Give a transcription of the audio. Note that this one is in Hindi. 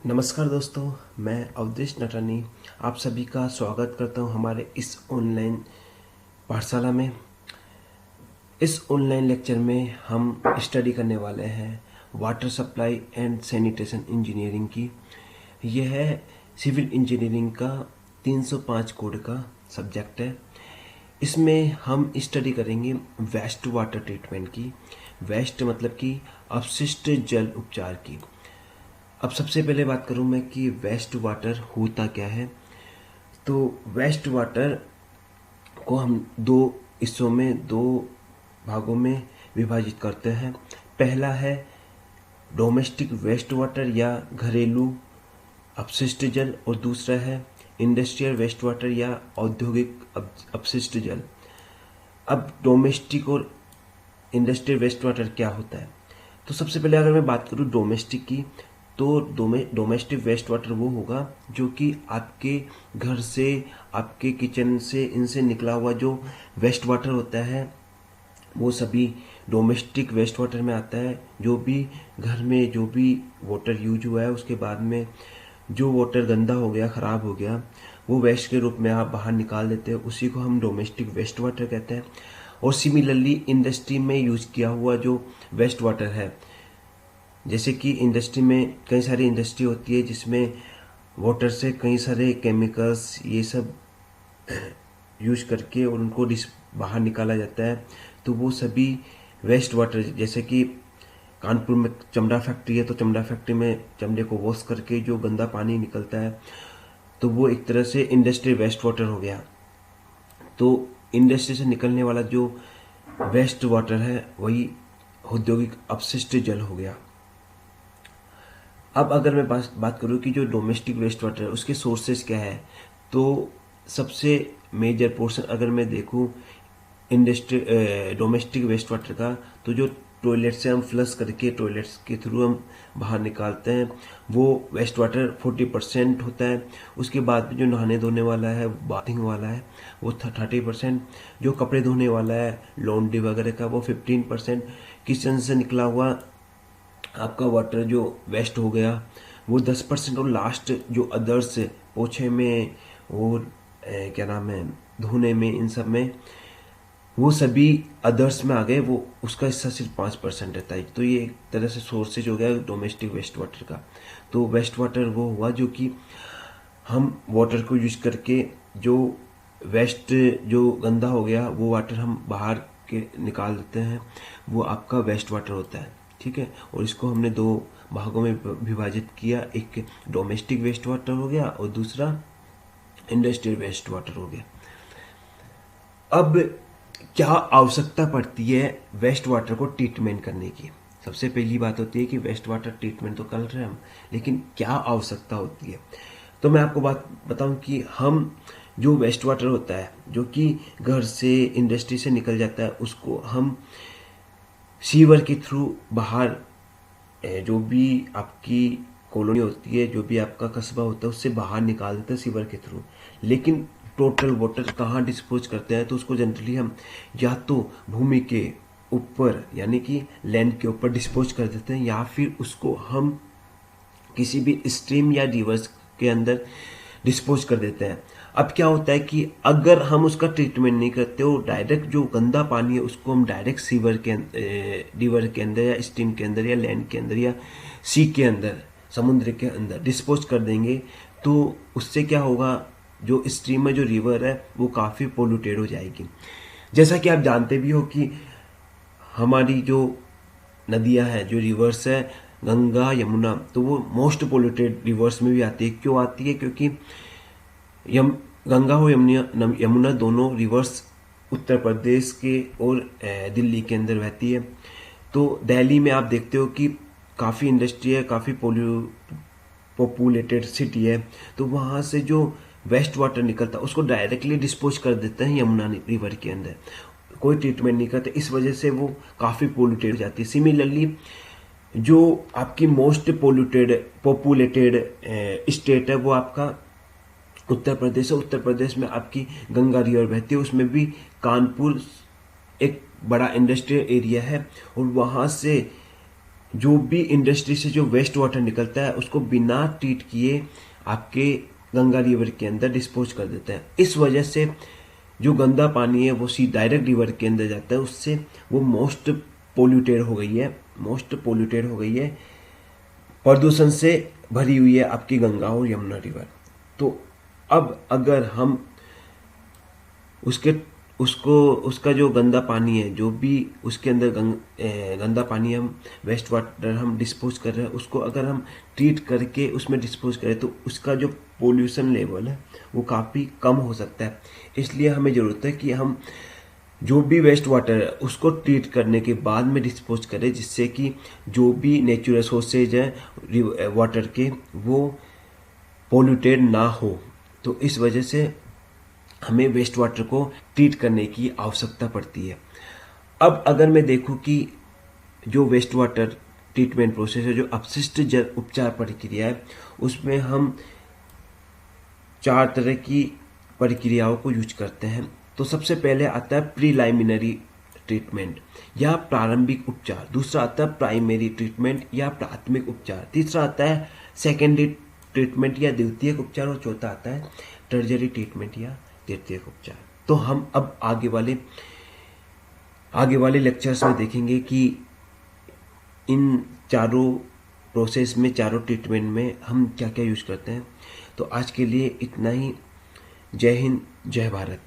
नमस्कार दोस्तों, मैं अवधेश नटानी आप सभी का स्वागत करता हूं हमारे इस ऑनलाइन पाठशाला में। इस ऑनलाइन लेक्चर में हम स्टडी करने वाले हैं water supply and sanitation engineering की। यह है सिविल इंजीनियरिंग का 305 कोड का सब्जेक्ट है। इसमें हम स्टडी करेंगे वेस्ट वाटर ट्रीटमेंट की। वेस्ट मतलब कि अपशिष्ट जल उपचार की। अब सबसे पहले बात करूं मैं कि वेस्ट वाटर होता क्या है। तो वेस्ट वाटर को हम दो हिस्सों में, दो भागों में विभाजित करते हैं। पहला है डोमेस्टिक वेस्ट वाटर या घरेलू अपशिष्ट जल, और दूसरा है इंडस्ट्रियल वेस्ट वाटर या औद्योगिक अपशिष्ट जल। अब डोमेस्टिक और इंडस्ट्रियल वेस्ट वाटर क्या होता है, तो सबसे पहले अगर मैं बात करूं डोमेस्टिक की, तो डोमेस्टिक वेस्ट वाटर वो होगा जो कि आपके घर से, आपके किचन से, इनसे निकला हुआ जो वेस्ट वाटर होता है वो सभी डोमेस्टिक वेस्ट वाटर में आता है। जो भी घर में जो भी वाटर यूज हुआ है उसके बाद में जो वाटर गंदा हो गया, ख़राब हो गया, वो वेस्ट के रूप में आप बाहर निकाल देते हैं, उसी को हम डोमेस्टिक वेस्ट वाटर कहते हैं। और सिमिलरली इंडस्ट्री में यूज किया हुआ जो वेस्ट वाटर है, जैसे कि इंडस्ट्री में कई सारी इंडस्ट्री होती है जिसमें वाटर से कई सारे केमिकल्स ये सब यूज करके और उनको बाहर निकाला जाता है, तो वो सभी वेस्ट वाटर, जैसे कि कानपुर में चमड़ा फैक्ट्री है, तो चमड़ा फैक्ट्री में चमड़े को वॉश करके जो गंदा पानी निकलता है, तो वो एक तरह से इंडस्ट्री वेस्ट वाटर हो गया। तो इंडस्ट्री से निकलने वाला जो वेस्ट वाटर है वही औद्योगिक अपशिष्ट जल हो गया। अब अगर मैं बात करूँ कि जो डोमेस्टिक वेस्ट वाटर है उसके सोर्सेज क्या है, तो सबसे मेजर पोर्शन अगर मैं देखूँ डोमेस्टिक वेस्ट वाटर का, तो जो टॉयलेट से हम फ्लश करके टॉयलेट्स के थ्रू हम बाहर निकालते हैं वो वेस्ट वाटर 40% होता है। उसके बाद जो नहाने धोने वाला है, बाथिंग वाला है, वो 30%। जो कपड़े धोने वाला है, लॉन्ड्री वगैरह का, वो 15%। किचन से निकला हुआ आपका वाटर जो वेस्ट हो गया वो 10%। और लास्ट जो अदर्स, पोछे में और क्या नाम है, धोने में, इन सब में वो सभी अदर्स में आ गए, वो उसका हिस्सा सिर्फ 5% रहता है। तो ये एक तरह से सोर्सेज हो गया डोमेस्टिक वेस्ट वाटर का। तो वेस्ट वाटर वो हुआ जो कि हम वाटर को यूज करके जो वेस्ट, जो गंदा हो गया वो वाटर हम बाहर के निकाल देते हैं, वो आपका वेस्ट वाटर होता है। ठीक है, और इसको हमने दो भागों में विभाजित किया, एक डोमेस्टिक वेस्ट वाटर हो गया और दूसरा इंडस्ट्रियल वेस्ट वाटर हो गया। अब क्या आवश्यकता पड़ती है वेस्ट वाटर को ट्रीटमेंट करने की। सबसे पहली बात होती है कि वेस्ट वाटर ट्रीटमेंट तो कर रहे हैं हम, लेकिन क्या आवश्यकता होती है। तो मैं आपको बात बताऊं कि हम जो वेस्ट वाटर होता है जो कि घर से, इंडस्ट्री से निकल जाता है, उसको हम सीवर के थ्रू बाहर, जो भी आपकी कॉलोनी होती है, जो भी आपका कस्बा होता है, उससे बाहर निकाल देते हैं सीवर के थ्रू। लेकिन टोटल वाटर कहाँ डिस्पोज करते हैं, तो उसको जनरली हम या तो भूमि के ऊपर यानी कि लैंड के ऊपर डिस्पोज कर देते हैं, या फिर उसको हम किसी भी स्ट्रीम या रिवर्स के अंदर डिस्पोज कर देते हैं। अब क्या होता है कि अगर हम उसका ट्रीटमेंट नहीं करते और डायरेक्ट जो गंदा पानी है उसको हम डायरेक्ट सीवर के रिवर के अंदर या स्ट्रीम के अंदर या लैंड के अंदर या सी के अंदर, समुद्र के अंदर डिस्पोज कर देंगे, तो उससे क्या होगा, जो स्ट्रीम में जो रिवर है वो काफ़ी पोल्यूटेड हो जाएगी। जैसा कि आप जानते भी हो कि हमारी जो नदियां हैं, जो रिवर्स है, गंगा, यमुना, तो वो मोस्ट पोल्यूटेड रिवर्स में भी आती है। क्यों आती है? क्योंकि गंगा और यमुना दोनों रिवर्स उत्तर प्रदेश के और दिल्ली के अंदर बहती है। तो दिल्ली में आप देखते हो कि काफ़ी इंडस्ट्री है, काफ़ी पॉपुलेटेड सिटी है, तो वहाँ से जो वेस्ट वाटर निकलता है उसको डायरेक्टली डिस्पोज कर देते हैं यमुना रिवर के अंदर, कोई ट्रीटमेंट नहीं करते। इस वजह से वो काफ़ी पोल्यूटेड हो जाती है। सिमिलरली जो आपकी मोस्ट पॉपुलेटेड स्टेट है वो आपका उत्तर प्रदेश है। उत्तर प्रदेश में आपकी गंगा रिवर बहती है, उसमें भी कानपुर एक बड़ा इंडस्ट्रियल एरिया है और वहाँ से जो भी इंडस्ट्री से जो वेस्ट वाटर निकलता है उसको बिना ट्रीट किए आपके गंगा रिवर के अंदर डिस्पोज कर देते हैं। इस वजह से जो गंदा पानी है वो डायरेक्ट रिवर के अंदर जाता है, उससे वो मोस्ट पोल्यूटेड हो गई है, प्रदूषण से भरी हुई है आपकी गंगा और यमुना रिवर। तो अब अगर हम उसका जो गंदा पानी है, जो भी उसके अंदर गंदा पानी हम वेस्ट वाटर हम डिस्पोज कर रहे हैं, उसको अगर हम ट्रीट करके उसमें डिस्पोज करें तो उसका जो पोल्यूशन लेवल है वो काफ़ी कम हो सकता है। इसलिए हमें ज़रूरत है कि हम जो भी वेस्ट वाटर है उसको ट्रीट करने के बाद में डिस्पोज करें, जिससे कि जो भी नेचुरल सोर्सेज है वाटर के वो पोल्यूटेड ना हो। तो इस वजह से हमें वेस्ट वाटर को ट्रीट करने की आवश्यकता पड़ती है। अब अगर मैं देखूं कि जो वेस्ट वाटर ट्रीटमेंट प्रोसेस है, जो अपशिष्ट जल उपचार प्रक्रिया है, उसमें हम 4 तरह की प्रक्रियाओं को यूज करते हैं। तो सबसे पहले आता है प्रीलाइमिनरी ट्रीटमेंट या प्रारंभिक उपचार, दूसरा आता है प्राइमरी ट्रीटमेंट या प्राथमिक उपचार, तीसरा आता है सेकेंडरी ट्रीटमेंट या द्वितीयक उपचार, और चौथा आता है टर्जरी ट्रीटमेंट या तृतीयक उपचार। तो हम अब आगे वाले लेक्चर्स में देखेंगे कि इन चारों प्रोसेस में, चारों ट्रीटमेंट में हम क्या क्या यूज करते हैं। तो आज के लिए इतना ही। जय हिंद, जय भारत।